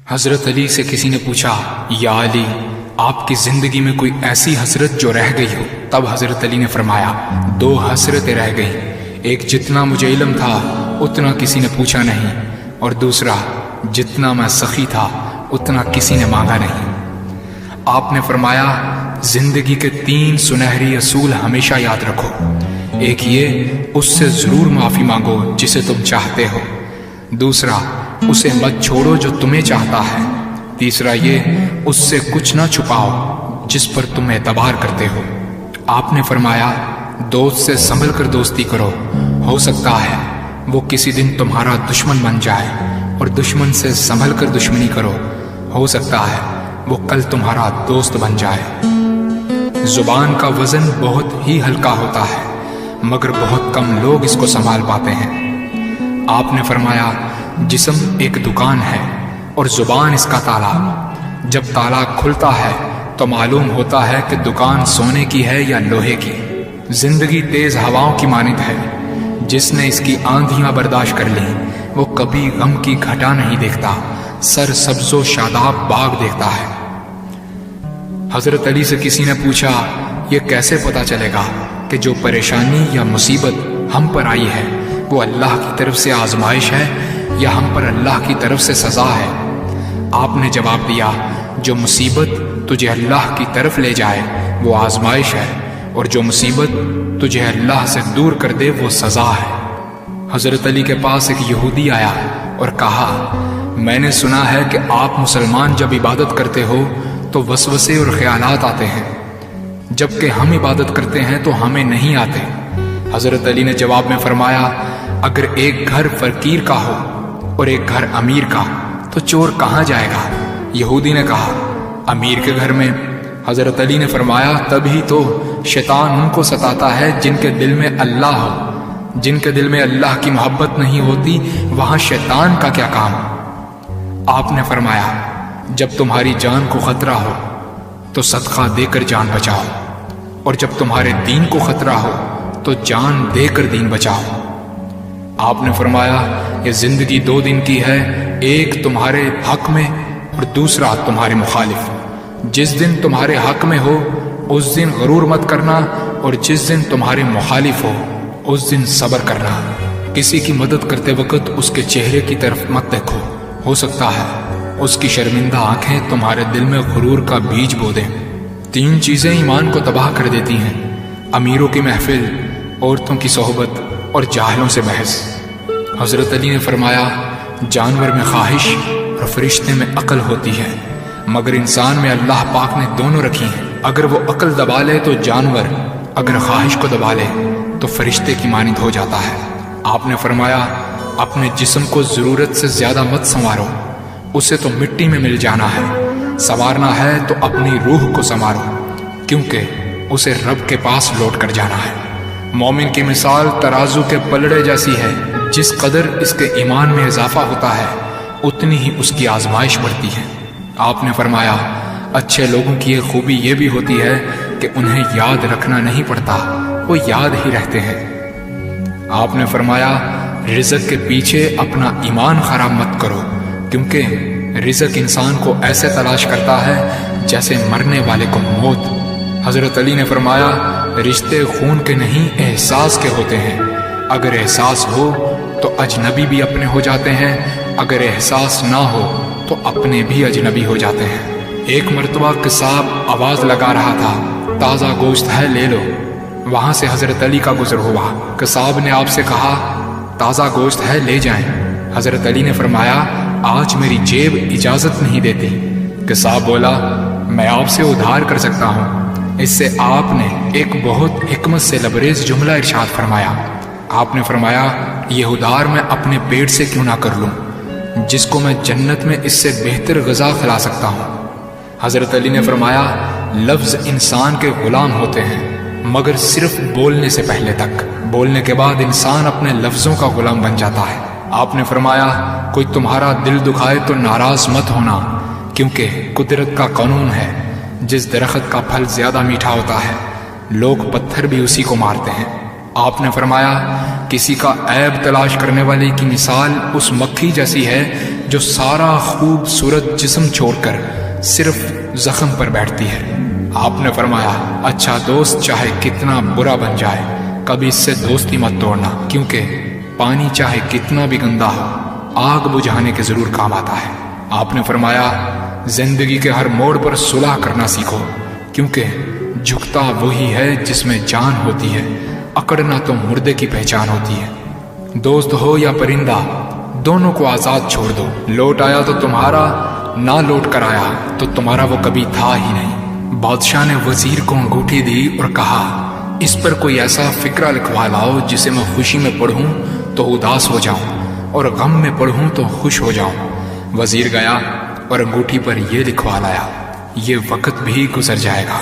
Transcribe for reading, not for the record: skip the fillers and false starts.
حضرت علی سے کسی نے پوچھا، یا علی، آپ کی زندگی میں کوئی ایسی حسرت جو رہ گئی ہو؟ تب حضرت علی نے فرمایا، 2 حسرتیں رہ گئیں، ایک جتنا مجھے علم تھا اتنا کسی نے پوچھا نہیں، اور دوسرا جتنا میں سخی تھا اتنا کسی نے مانگا نہیں۔ آپ نے فرمایا، زندگی کے 3 سنہری اصول ہمیشہ یاد رکھو۔ ایک یہ، اس سے ضرور معافی مانگو جسے تم چاہتے ہو۔ دوسرا، اسے مت چھوڑو جو تمہیں چاہتا ہے۔ تیسرا یہ، اس سے کچھ نہ چھپاؤ جس پر تم اعتبار کرتے ہو۔ آپ نے فرمایا، دوست سے سنبھل کر دوستی کرو، ہو سکتا ہے وہ کسی دن تمہارا دشمن بن جائے، اور دشمن سے سنبھل کر دشمنی کرو، ہو سکتا ہے وہ کل تمہارا دوست بن جائے۔ زبان کا وزن بہت ہی ہلکا ہوتا ہے، مگر بہت کم لوگ اس کو سنبھال پاتے ہیں۔ آپ نے فرمایا، جسم ایک دکان ہے اور زبان اس کا تالا۔ جب تالا کھلتا ہے تو معلوم ہوتا ہے کہ دکان سونے کی ہے یا لوہے کی۔ زندگی تیز ہواؤں کی مانند ہے، جس نے اس کی آندھیاں برداشت کر لی وہ کبھی غم کی گھٹا نہیں دیکھتا، سر سبز و شاداب باغ دیکھتا ہے۔ حضرت علی سے کسی نے پوچھا، یہ کیسے پتا چلے گا کہ جو پریشانی یا مصیبت ہم پر آئی ہے وہ اللہ کی طرف سے آزمائش ہے یا ہم پر اللہ کی طرف سے سزا ہے؟ آپ نے جواب دیا، جو مصیبت تجھے اللہ کی طرف لے جائے وہ آزمائش ہے، اور جو مصیبت تجھے اللہ سے دور کر دے وہ سزا ہے۔ حضرت علی کے پاس ایک یہودی آیا اور کہا، میں نے سنا ہے کہ آپ مسلمان جب عبادت کرتے ہو تو وسوسے اور خیالات آتے ہیں، جبکہ ہم عبادت کرتے ہیں تو ہمیں نہیں آتے۔ حضرت علی نے جواب میں فرمایا، اگر ایک گھر فقیر کا ہو اور ایک گھر امیر کا تو چور کہاں جائے گا؟ یہودی نے کہا، امیر کے گھر میں۔ حضرت علی نے فرمایا، تبھی تو شیطان ان کو ستاتا ہے جن کے دل میں اللہ ہو۔ جن کے دل میں اللہ کی محبت نہیں ہوتی وہاں شیطان کا کیا کام؟ آپ نے فرمایا، جب تمہاری جان کو خطرہ ہو تو صدقہ دے کر جان بچاؤ، اور جب تمہارے دین کو خطرہ ہو تو جان دے کر دین بچاؤ۔ آپ نے فرمایا، یہ زندگی 2 دن کی ہے، ایک تمہارے حق میں اور دوسرا تمہارے مخالف۔ جس دن تمہارے حق میں ہو اس دن غرور مت کرنا، اور جس دن تمہارے مخالف ہو اس دن صبر کرنا۔ کسی کی مدد کرتے وقت اس کے چہرے کی طرف مت دیکھو، ہو سکتا ہے اس کی شرمندہ آنکھیں تمہارے دل میں غرور کا بیج بو دیں۔ 3 چیزیں ایمان کو تباہ کر دیتی ہیں، امیروں کی محفل، عورتوں کی صحبت اور جاہلوں سے بحث۔ حضرت علی نے فرمایا، جانور میں خواہش اور فرشتے میں عقل ہوتی ہے، مگر انسان میں اللہ پاک نے دونوں رکھی ہیں۔ اگر وہ عقل دبا لے تو جانور، اگر خواہش کو دبا لے تو فرشتے کی مانند ہو جاتا ہے۔ آپ نے فرمایا، اپنے جسم کو ضرورت سے زیادہ مت سنوارو، اسے تو مٹی میں مل جانا ہے۔ سنوارنا ہے تو اپنی روح کو سنوارو، کیونکہ اسے رب کے پاس لوٹ کر جانا ہے۔ مومن کی مثال ترازو کے پلڑے جیسی ہے، جس قدر اس کے ایمان میں اضافہ ہوتا ہے اتنی ہی اس کی آزمائش بڑھتی ہے۔ آپ نے فرمایا، اچھے لوگوں کی ایک خوبی یہ بھی ہوتی ہے کہ انہیں یاد رکھنا نہیں پڑتا، وہ یاد ہی رہتے ہیں۔ آپ نے فرمایا، رزق کے پیچھے اپنا ایمان خراب مت کرو، کیونکہ رزق انسان کو ایسے تلاش کرتا ہے جیسے مرنے والے کو موت۔ حضرت علی نے فرمایا، رشتے خون کے نہیں احساس کے ہوتے ہیں، اگر احساس ہو تو اجنبی بھی اپنے ہو جاتے ہیں، اگر احساس نہ ہو تو اپنے بھی اجنبی ہو جاتے ہیں۔ ایک مرتبہ قصاب آواز لگا رہا تھا، تازہ گوشت ہے لے لو۔ وہاں سے حضرت علی کا گزر ہوا، قصاب نے آپ سے کہا، تازہ گوشت ہے لے جائیں۔ حضرت علی نے فرمایا، آج میری جیب اجازت نہیں دیتی۔ قصاب بولا، میں آپ سے ادھار کر سکتا ہوں۔ اس سے آپ نے ایک بہت حکمت سے لبریز جملہ ارشاد فرمایا۔ آپ نے فرمایا، یہ ادھار میں اپنے پیٹ سے کیوں نہ کر لوں، جس کو میں جنت میں اس سے بہتر غذا کھلا سکتا ہوں۔ حضرت علی نے فرمایا، لفظ انسان کے غلام ہوتے ہیں مگر صرف بولنے سے پہلے تک، بولنے کے بعد انسان اپنے لفظوں کا غلام بن جاتا ہے۔ آپ نے فرمایا، کوئی تمہارا دل دکھائے تو ناراض مت ہونا، کیونکہ قدرت کا قانون ہے، جس درخت کا پھل زیادہ میٹھا ہوتا ہے لوگ پتھر بھی اسی کو مارتے ہیں۔ آپ نے فرمایا، کسی کا عیب تلاش کرنے والے کی مثال اس مکھی جیسی ہے جو سارا خوبصورت جسم چھوڑ کر صرف زخم پر بیٹھتی ہے۔ آپ نے فرمایا اچھا دوست چاہے کتنا برا بن جائے کبھی اس سے دوستی مت توڑنا، کیونکہ پانی چاہے کتنا بھی گندا ہو آگ بجھانے کے ضرور کام آتا ہے۔ آپ نے فرمایا زندگی کے ہر موڑ پر صلح کرنا سیکھو، کیونکہ جھکتا وہی ہے جس میں جان ہوتی ہے، اکڑنا تو مردے کی پہچان ہوتی ہے۔ دوست ہو یا پرندہ دونوں کو آزاد چھوڑ دو، لوٹ آیا تو تمہارا، نہ لوٹ کر آیا تو تمہارا وہ کبھی تھا ہی نہیں۔ بادشاہ نے وزیر کو انگوٹھی دی اور کہا اس پر کوئی ایسا فقرہ لکھوا لاؤ جسے میں خوشی میں پڑھوں تو اداس ہو جاؤں اور غم میں پڑھوں تو خوش ہو جاؤں۔ وزیر گیا اور انگوٹھی پر یہ لکھوا لایا یہ وقت بھی گزر جائے گا۔